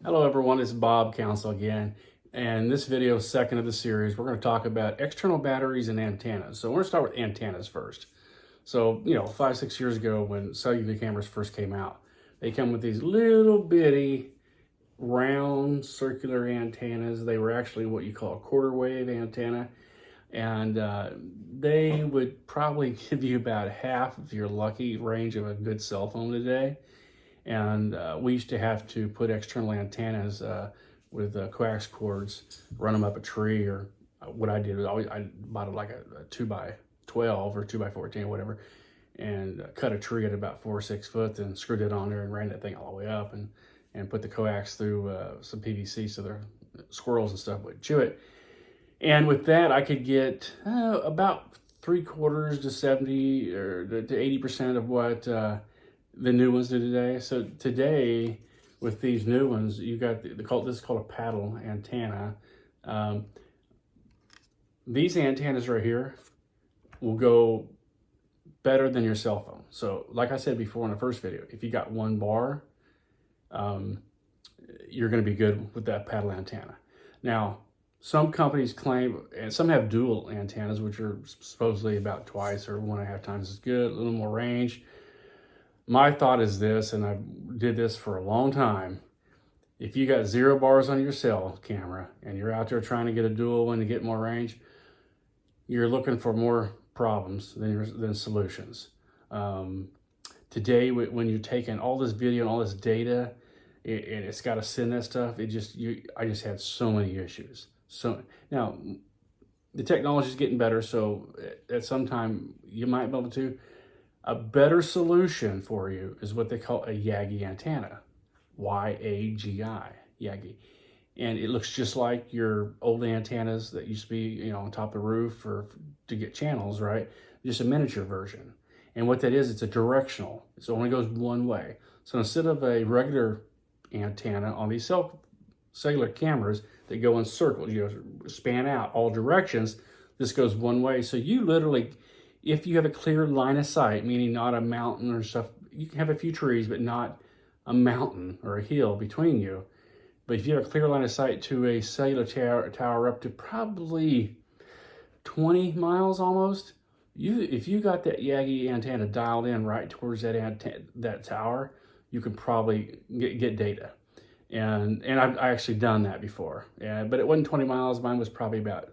Hello everyone, it's Bob Council again. And this video, second of the series, we're going to talk about external batteries and antennas. So we're going to start with antennas first. So, 5-6 years ago when cellular cameras first came out, they come with these little bitty round circular antennas. They were actually what you call a quarter wave antenna. And they would probably give you about half, if you're lucky, range of a good cell phone today. And we used to have to put external antennas with coax cords, run them up a tree, or what I did was I bought like a 2x12 or 2x14 or whatever, and cut a tree at about 4 or 6 foot, and screwed it on there and ran that thing all the way up, and put the coax through some PVC so the squirrels and stuff would chew it. And with that, I could get about 3/4 to 70 or to 80% of what the new ones do today. So today, with these new ones, you got this is called a paddle antenna. These antennas right here will go better than your cell phone. So like I said before in the first video, if you got one bar, you're going to be good with that paddle antenna. Now, some companies claim, and some have dual antennas, which are supposedly about twice or 1.5 times as good, a little more range. My thought is this, and I did this for a long time. If you got 0 bars on your cell camera and you're out there trying to get a dual one to get more range, you're looking for more problems than solutions. Today, when you're taking all this video and all this data, and it's got to send that stuff, I just had so many issues. So now the technology is getting better, so at some time you might be able to. A better solution for you is what they call a Yagi antenna, Y-A-G-I, Yagi. And it looks just like your old antennas that used to be, on top of the roof or to get channels, right? Just a miniature version. And what that is, it's a directional. So it only goes one way. So instead of a regular antenna on these cellular cameras that go in circles, span out all directions, this goes one way. So you literally, if you have a clear line of sight, meaning not a mountain or stuff, you can have a few trees, but not a mountain or a hill between you. But if you have a clear line of sight to a cellular tower up to probably 20 miles almost, if you got that Yagi antenna dialed in right towards that tower, you can probably get data. And I've actually done that before. But it wasn't 20 miles. Mine was probably about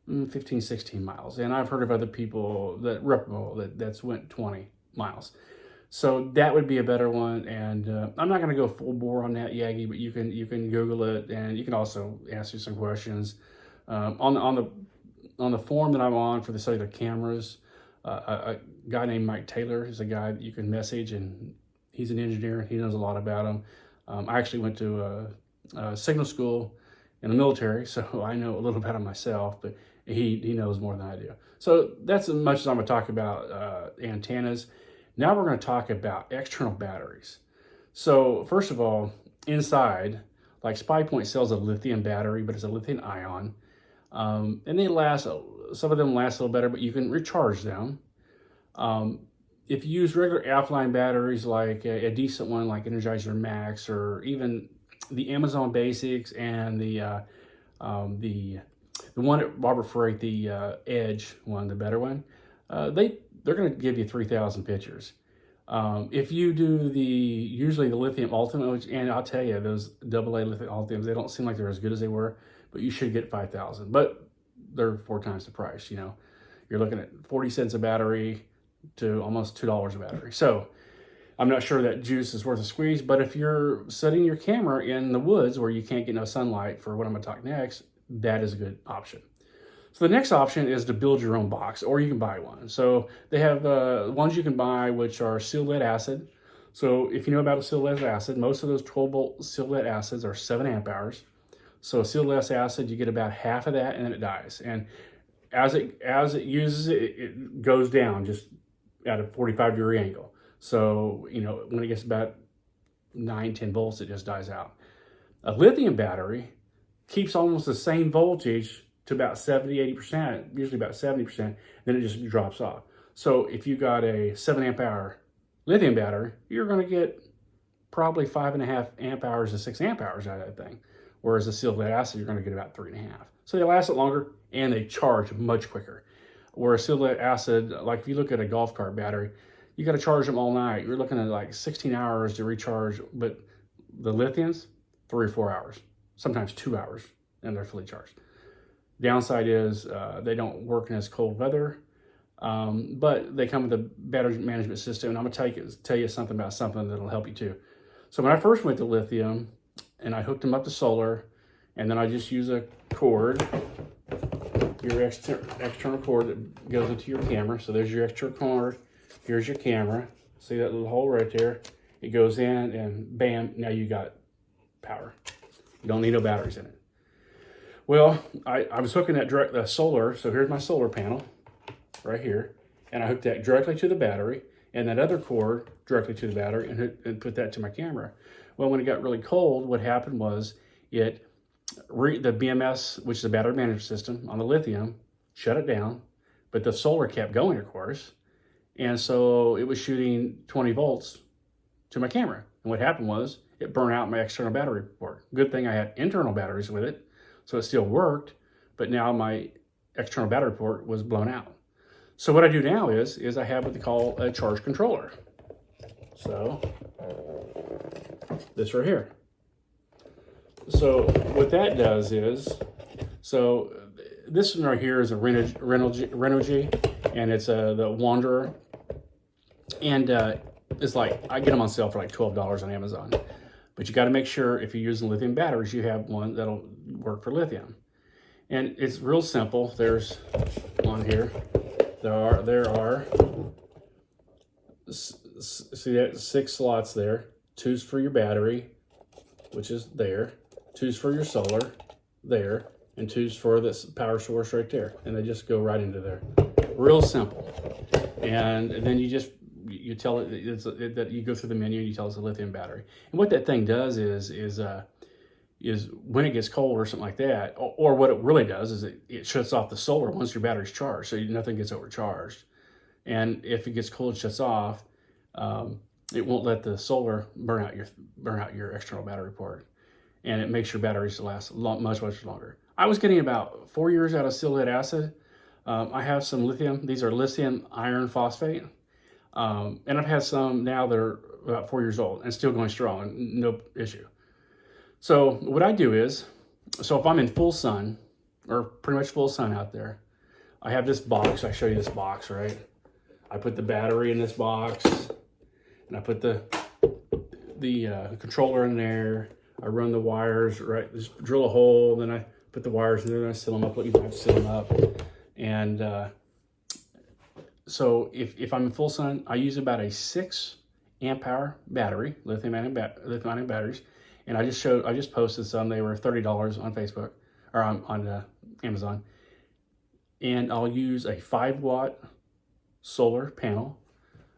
15, 16 miles. And I've heard of other people that's went 20 miles. So that would be a better one. And I'm not going to go full bore on that Yagi, but you can Google it, and you can also ask you some questions. On the forum that I'm on for the cellular cameras, a guy named Mike Taylor is a guy that you can message, and he's an engineer. He knows a lot about them. I actually went to a signal school in the military, so I know a little about it myself, but he knows more than I do. So that's as much as I'm going to talk about antennas. Now we're going to talk about external batteries. So first of all, inside, like SpyPoint sells a lithium battery, but it's a lithium ion. And they last, some of them last a little better, but you can recharge them. If you use regular alkaline batteries, like a decent one like Energizer Max, or even the Amazon Basics and the one at Robert Freight, the Edge one, the better one, they're going to give you 3,000 pictures. If you do usually the Lithium Ultimate, and I'll tell you, those AA Lithium Ultiums, they don't seem like they're as good as they were, but you should get 5,000. But they're 4 times the price. You're looking at 40 cents a battery to almost $2 a battery. So I'm not sure that juice is worth a squeeze, but if you're setting your camera in the woods where you can't get no sunlight for what I'm going to talk next, that is a good option. So the next option is to build your own box, or you can buy one. So they have ones you can buy, which are sealed lead acid. So if you know about sealed lead acid, most of those 12-volt sealed lead acids are 7 amp hours. So sealed lead acid, you get about half of that, and then it dies. And as it uses it, it goes down just at a 45-degree angle. So, when it gets about 9-10 volts, it just dies out. A lithium battery keeps almost the same voltage to about 70-80%, usually about 70%, then it just drops off. So if you got a 7 amp hour lithium battery, you're going to get probably 5.5 amp hours to 6 amp hours out of that thing. Whereas a sealed lead acid, you're going to get about 3.5. So they last it longer and they charge much quicker. Whereas sealed lead acid, like if you look at a golf cart battery, you got to charge them all night. You're looking at like 16 hours to recharge, but the lithiums, 3 or 4 hours, sometimes 2 hours, and they're fully charged. Downside is they don't work in as cold weather, but they come with a battery management system. And I'm going to tell you something about something that'll help you too. So when I first went to lithium, and I hooked them up to solar, and then I just use a cord, your external cord that goes into your camera. So there's your external cord. Here's your camera. See that little hole right there? It goes in, and bam, now you got power. You don't need no batteries in it. Well, I was hooking that the solar, so here's my solar panel right here, and I hooked that directly to the battery, and that other cord directly to the battery, and put that to my camera. Well, when it got really cold, what happened was the BMS, which is the battery management system on the lithium, shut it down, but the solar kept going, of course, and so it was shooting 20 volts to my camera. And what happened was it burned out my external battery port. Good thing I had internal batteries with it, so it still worked, but now my external battery port was blown out. So what I do now is I have what they call a charge controller. So this right here. So what that does is, so this one right here is a Renogy, and it's the Wanderer, and it's like, I get them on sale for like $12 on Amazon. But you got to make sure if you're using lithium batteries, you have one that'll work for lithium. And it's real simple. There's one here. There are see that 6 slots there. 2's for your battery, which is there. 2's for your solar, there. And 2's for this power source right there. And they just go right into there. Real simple. And then you tell it that you go through the menu and you tell it's a lithium battery. And what that thing does is when it gets cold or something like that, or what it really does is it shuts off the solar once your battery's charged, so nothing gets overcharged. And if it gets cold, it shuts off. It won't let the solar burn out your external battery port, and it makes your batteries last much longer. I was getting about 4 years out of sealed lead acid. I have some lithium. These are lithium iron phosphate. And I've had some now that are about 4 years old and still going strong, no issue. So what I do is, so if I'm in full sun, or pretty much full sun out there, I have this box. I show you this box, right? I put the battery in this box, and I put the controller in there. I run the wires, right? Just drill a hole, then I put the wires in there, and I seal them up. You don't have to seal them up. And so if I'm in full sun, I use about a 6 amp hour battery, lithium-ion batteries. And I just posted some. They were $30 on Facebook or on Amazon. And I'll use a 5-watt solar panel.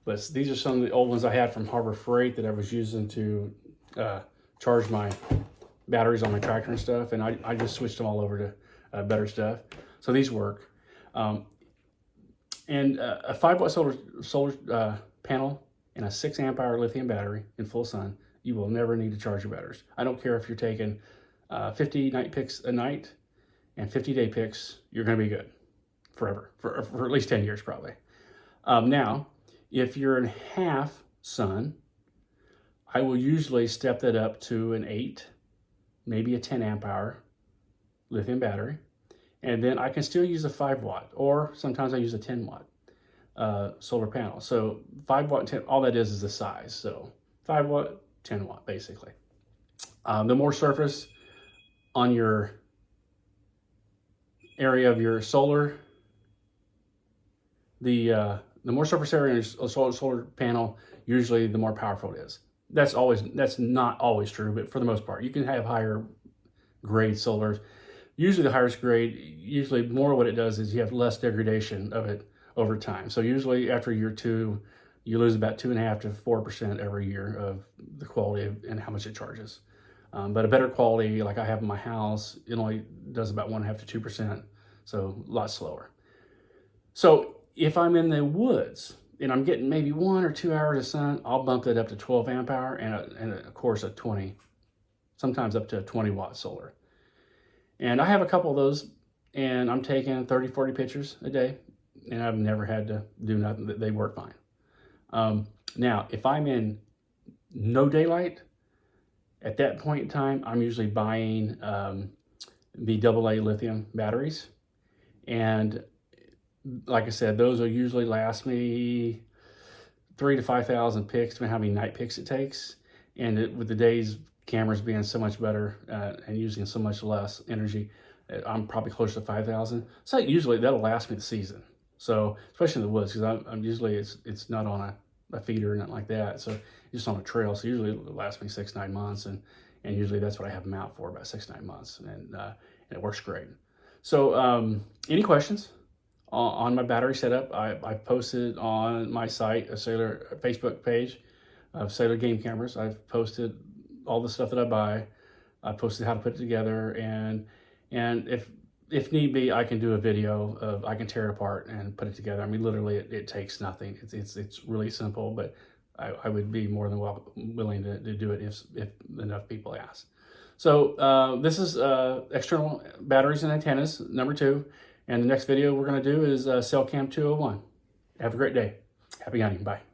But these are some of the old ones I had from Harbor Freight that I was using to charge my batteries on my tractor and stuff. And I just switched them all over to better stuff. So these work. And a 5-watt solar panel and a 6 amp hour lithium battery in full sun, you will never need to charge your batteries. I don't care if you're taking 50 night picks a night and 50-day picks, you're going to be good forever, for at least 10 years probably. Now, if you're in half sun, I will usually step that up to an 8, maybe a 10 amp hour lithium battery. And then I can still use a 5-watt, or sometimes I use a 10-watt solar panel. So 5-watt, 10, all that is the size. So 5-watt, 10-watt, basically. The more surface on your area of your solar, the more surface area in your solar panel, usually the more powerful it is. That's not always true, but for the most part, you can have higher grade solars. Usually the highest grade, usually more what it does is you have less degradation of it over time. So usually after year 2, you lose about 2.5 to 4% every year of the quality and how much it charges. But a better quality, like I have in my house, it only does about 1.5 to 2%, so a lot slower. So if I'm in the woods and I'm getting maybe 1 or 2 hours of sun, I'll bump it up to 12 amp hour and of course a 20, sometimes up to a 20-watt solar. And I have a couple of those, and I'm taking 30, 40 pictures a day, and I've never had to do nothing. They work fine. Now, if I'm in no daylight, at that point in time, I'm usually buying the AA lithium batteries. And like I said, those will usually last me 3,000 to 5,000 pics, depending on how many night pics it takes. And with the day's cameras being so much better and using so much less energy, I'm probably closer to 5,000. So usually that'll last me the season. So especially in the woods, because I'm usually it's not on a feeder or nothing like that. So just on a trail. So usually it'll last me 6-9 months, and usually that's what I have them out for, about 6-9 months, and it works great. So any questions on my battery setup? I posted on my site a Cellular Facebook page of Cellular game cameras. I've posted all the stuff that I buy. I posted how to put it together, and if need be, I can do a video of, I can tear it apart and put it together. I mean, literally, it takes nothing. It's really simple, but I would be more than willing to do it if enough people ask. So this is external batteries and antennas, number 2. And the next video we're going to do is Cell Cam 201. Have a great day. Happy hunting. Bye.